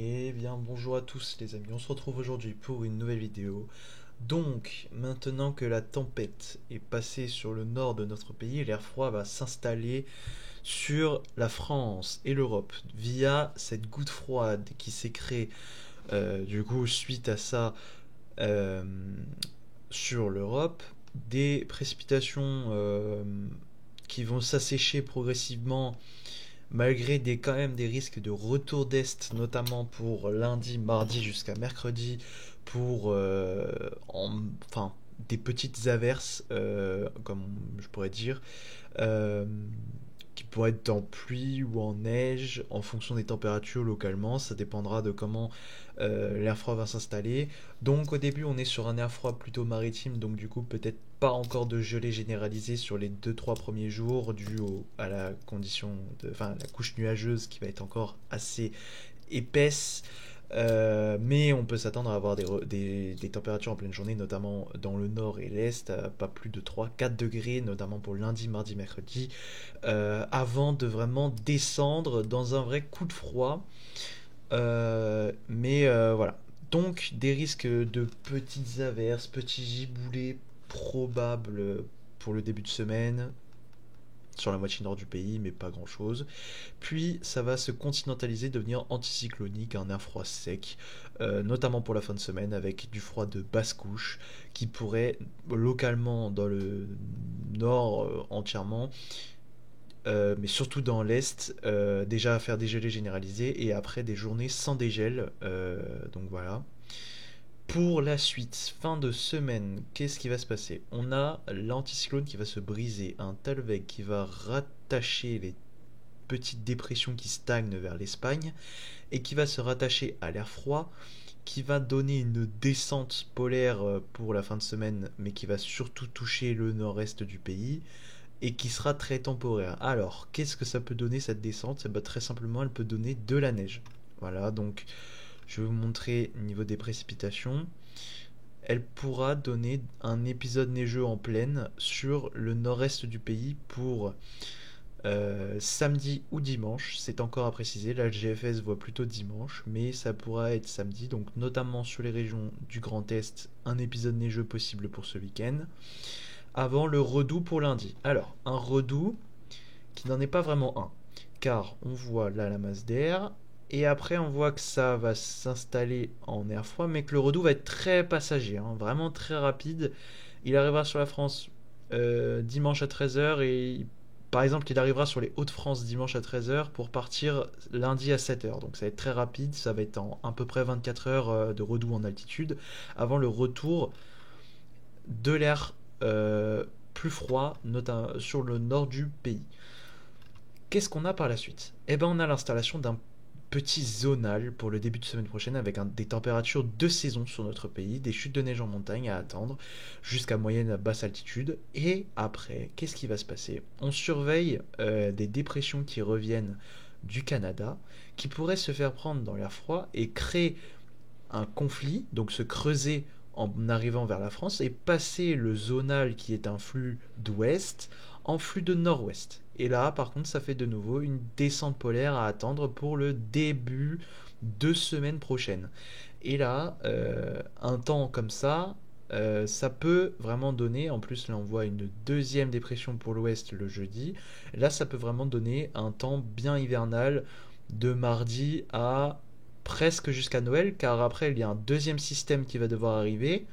Eh bien bonjour à tous les amis, on se retrouve aujourd'hui pour une nouvelle vidéo. Donc maintenant que la tempête est passée sur le nord de notre pays, l'air froid va s'installer sur la France et l'Europe via cette goutte froide qui s'est créée du coup suite à ça euh, sur l'Europe. Des précipitations qui vont s'assécher progressivement malgré quand même des risques de retour d'Est, notamment pour lundi, mardi jusqu'à mercredi, pour enfin, des petites averses, comme je pourrais dire, euh, qui pourraient être en pluie ou en neige, en fonction des températures localement. Ça dépendra de comment l'air froid va s'installer. Donc au début, on est sur un air froid plutôt maritime, donc du coup peut-être pas encore de gelée généralisée sur les deux-trois premiers jours à la condition enfin la couche nuageuse qui va être encore assez épaisse. Mais on peut s'attendre à avoir des températures en pleine journée, notamment dans le nord et l'est, à pas plus de 3-4 degrés, notamment pour lundi, mardi, mercredi, avant de vraiment descendre dans un vrai coup de froid. Mais voilà. Donc des risques de petites averses, petits giboulées probables pour le début de semaine sur la moitié nord du pays, mais pas grand-chose. Puis ça va se continentaliser, devenir anticyclonique, un air froid sec, notamment pour la fin de semaine, avec du froid de basse couche qui pourrait localement dans le nord entièrement, mais surtout dans l'Est, déjà faire des gelées généralisées et après des journées sans dégel. Donc voilà. Pour la suite, fin de semaine, qu'est-ce qui va se passer? On a l'anticyclone qui va se briser, un Talweg qui va rattacher les petites dépressions qui stagnent vers l'Espagne et qui va se rattacher à l'air froid, qui va donner une descente polaire pour la fin de semaine, mais qui va surtout toucher le nord-est du pays et qui sera très temporaire. Alors, qu'est-ce que ça peut donner cette descente? Très simplement, elle peut donner de la neige. Voilà, donc je vais vous montrer au niveau des précipitations. Elle pourra donner un épisode neigeux en plaine sur le nord-est du pays pour samedi ou dimanche. C'est encore à préciser. La GFS voit plutôt dimanche, mais ça pourra être samedi. Donc, notamment sur les régions du Grand Est, un épisode neigeux possible pour ce week-end. Avant le redout pour lundi. Alors, un redout qui n'en est pas vraiment un. Car on voit là la masse d'air, et après on voit que ça va s'installer en air froid, mais que le redout va être très passager, hein, vraiment très rapide. Il arrivera sur la France dimanche à 13 h et par exemple il arrivera sur les Hauts-de-France dimanche à 13 h pour partir lundi à 7 h. Donc ça va être très rapide, ça va être en à peu près 24 heures de redout en altitude, avant le retour de l'air plus froid, notamment sur le nord du pays. Qu'est-ce qu'on a par la suite? Eh ben, on a l'installation d'un petit zonal pour le début de semaine prochaine avec des températures de saison sur notre pays, des chutes de neige en montagne à attendre jusqu'à moyenne à basse altitude. Et après, qu'est-ce qui va se passer? On surveille des dépressions qui reviennent du Canada, qui pourraient se faire prendre dans l'air froid et créer un conflit, donc se creuser en arrivant vers la France et passer le zonal qui est un flux d'ouest en flux de nord-ouest. Et là, par contre, ça fait de nouveau une descente polaire à attendre pour le début de semaine prochaine. Et là, un temps comme ça peut vraiment donner, en plus là on voit une deuxième dépression pour l'ouest le jeudi, là ça peut vraiment donner un temps bien hivernal de mardi à presque jusqu'à Noël, car après il y a un deuxième système qui va devoir arriver.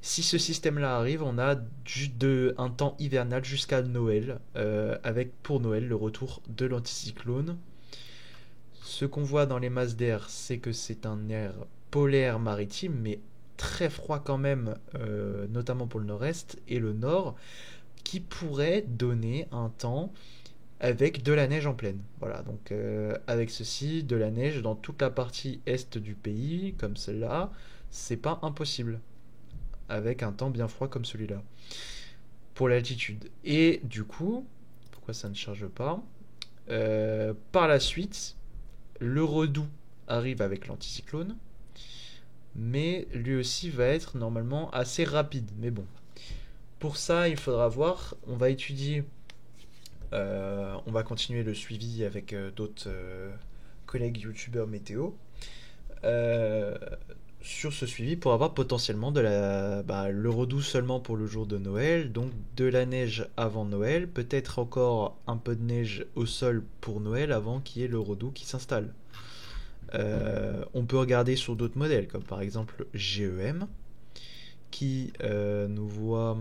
Si ce système-là arrive, on a un temps hivernal jusqu'à Noël, avec pour Noël le retour de l'anticyclone. Ce qu'on voit dans les masses d'air, c'est que c'est un air polaire maritime, mais très froid quand même, notamment pour le nord-est et le nord, qui pourrait donner un temps avec de la neige en plaine. Voilà, donc avec ceci, de la neige dans toute la partie est du pays, comme celle-là, c'est pas impossible, avec un temps bien froid comme celui-là, pour l'altitude. Et du coup, pourquoi ça ne charge pas? Par la suite, le redout arrive avec l'anticyclone, mais lui aussi va être normalement assez rapide. Mais bon, pour ça, il faudra voir. On va étudier, on va continuer le suivi avec d'autres collègues youtubeurs météo. euh, sur ce suivi pour avoir potentiellement le redout seulement pour le jour de Noël, donc de la neige avant Noël, peut-être encore un peu de neige au sol pour Noël avant qu'il y ait le redout qui s'installe. On peut regarder sur d'autres modèles, comme par exemple GEM, qui nous voit...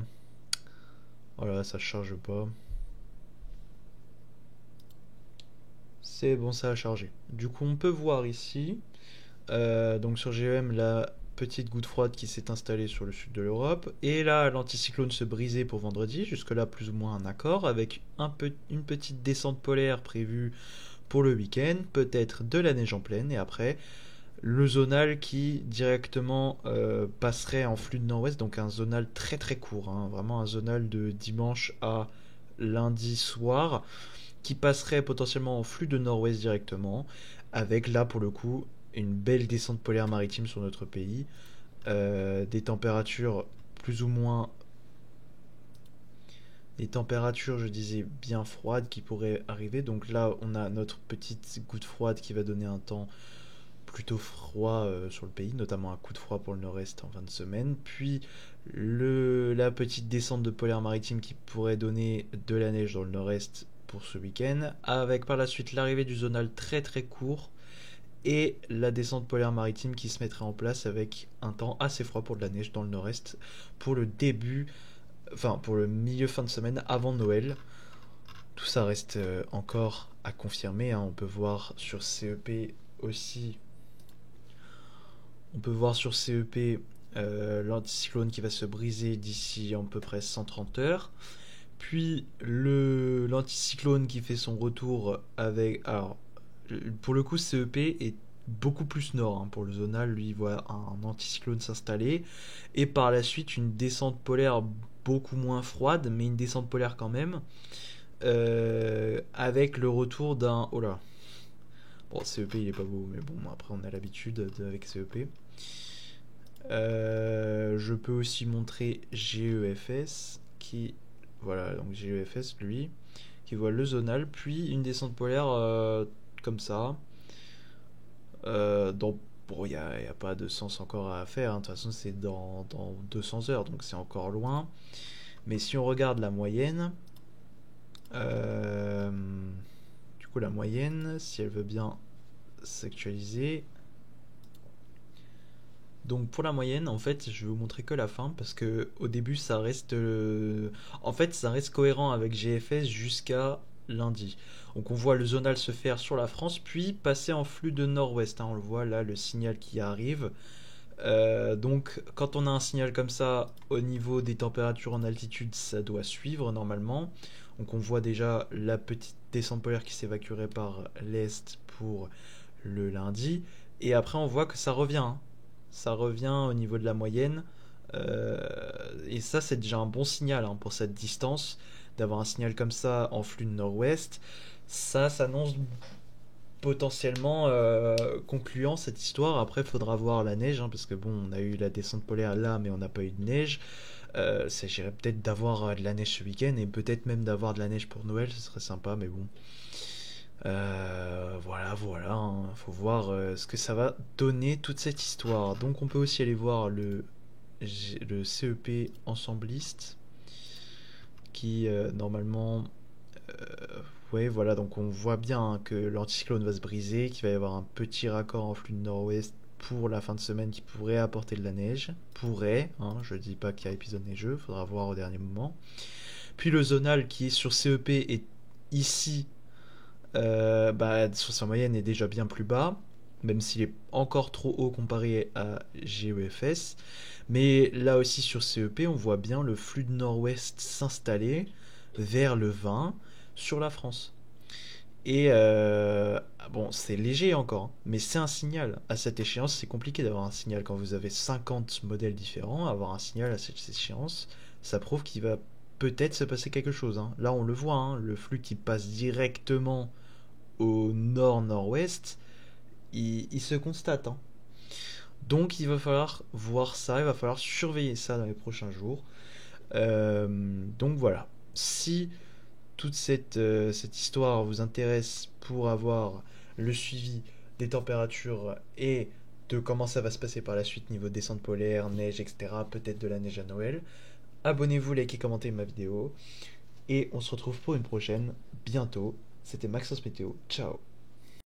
Oh là, ça charge pas. C'est bon, ça a chargé. Du coup, on peut voir ici, donc sur GEM, la petite goutte froide qui s'est installée sur le sud de l'Europe. Et là, l'anticyclone se brisait pour vendredi. Jusque-là, plus ou moins un accord, avec une petite descente polaire prévue pour le week-end, peut-être de la neige en pleine, et après le zonal qui directement passerait en flux de nord-ouest, donc un zonal très très court, hein, vraiment un zonal de dimanche à lundi soir, qui passerait potentiellement en flux de nord-ouest directement, avec là pour le coup une belle descente polaire maritime sur notre pays, des températures plus ou moins des températures, je disais, bien froides qui pourraient arriver. Donc là, on a notre petite goutte froide qui va donner un temps plutôt froid sur le pays, notamment un coup de froid pour le nord-est en fin de semaine. Puis la petite descente de polaire maritime qui pourrait donner de la neige dans le nord-est pour ce week-end, avec par la suite l'arrivée du zonal très très court et la descente polaire maritime qui se mettrait en place avec un temps assez froid pour de la neige dans le nord-est pour le début, enfin pour le milieu fin de semaine avant Noël. Tout ça reste encore à confirmer, hein. On peut voir sur CEP aussi, on peut voir sur CEP l'anticyclone qui va se briser d'ici à peu près 130 heures. Puis l'anticyclone qui fait son retour avec... Alors, pour le coup, CEP est beaucoup plus nord, hein. Pour le zonal, lui, il voit un anticyclone s'installer. Et par la suite, une descente polaire beaucoup moins froide, mais une descente polaire quand même. Avec le retour d'un... Oh là. Bon, CEP, il est pas beau, mais bon, après, on a l'habitude avec CEP. Je peux aussi montrer GEFS qui... Voilà, donc GEFS, lui, qui voit le zonal, puis une descente polaire comme ça. Donc, bon, y a pas de sens encore à faire, hein. De toute façon, c'est dans 200 heures, donc c'est encore loin. Mais si on regarde la moyenne, euh, du coup, la moyenne, si elle veut bien s'actualiser. Donc pour la moyenne, en fait, je vais vous montrer que la fin parce que au début, ça reste, en fait, ça reste cohérent avec GFS jusqu'à lundi. Donc on voit le zonal se faire sur la France, puis passer en flux de nord-ouest, hein. On le voit là, le signal qui arrive. Donc quand on a un signal comme ça, au niveau des températures en altitude, ça doit suivre normalement. Donc on voit déjà la petite descente polaire qui s'évacuerait par l'est pour le lundi. Et après on voit que ça revient, hein. Ça revient au niveau de la moyenne. Euh, et ça, c'est déjà un bon signal, hein, pour cette distance, d'avoir un signal comme ça en flux de nord-ouest. Ça s'annonce potentiellement concluant cette histoire. Après, il faudra voir la neige, hein, parce que bon, on a eu la descente polaire là, mais on n'a pas eu de neige. S'agirait peut-être d'avoir de la neige ce week-end et peut-être même d'avoir de la neige pour Noël, ce serait sympa, mais bon. Voilà, hein. Faut voir ce que ça va donner toute cette histoire. Donc on peut aussi aller voir le CEP ensembliste qui normalement... ouais, voilà, donc on voit bien, hein, que l'anticyclone va se briser, qu'il va y avoir un petit raccord en flux de nord-ouest pour la fin de semaine qui pourrait apporter de la neige. Pourrait, hein, je dis pas qu'il y a épisode neigeux, faudra voir au dernier moment. Puis le zonal qui est sur CEP est ici, sur sa moyenne est déjà bien plus bas, même s'il est encore trop haut comparé à GEFS. Mais là aussi sur CEP, on voit bien le flux de nord-ouest s'installer vers le 20 sur la France. Et bon, c'est léger encore, hein, mais c'est un signal. À cette échéance, c'est compliqué d'avoir un signal quand vous avez 50 modèles différents. Avoir un signal à cette échéance, ça prouve qu'il va peut-être se passer quelque chose, hein. Là, on le voit, hein, le flux qui passe directement au nord-nord-ouest, il se constate, hein. Donc il va falloir voir ça, il va falloir surveiller ça dans les prochains jours. Donc voilà, si toute cette histoire vous intéresse pour avoir le suivi des températures et de comment ça va se passer par la suite niveau descente polaire, neige, etc. Peut-être de la neige à Noël. Abonnez-vous, likez, commentez ma vidéo. Et on se retrouve pour une prochaine bientôt. C'était Maxence Météo. Ciao.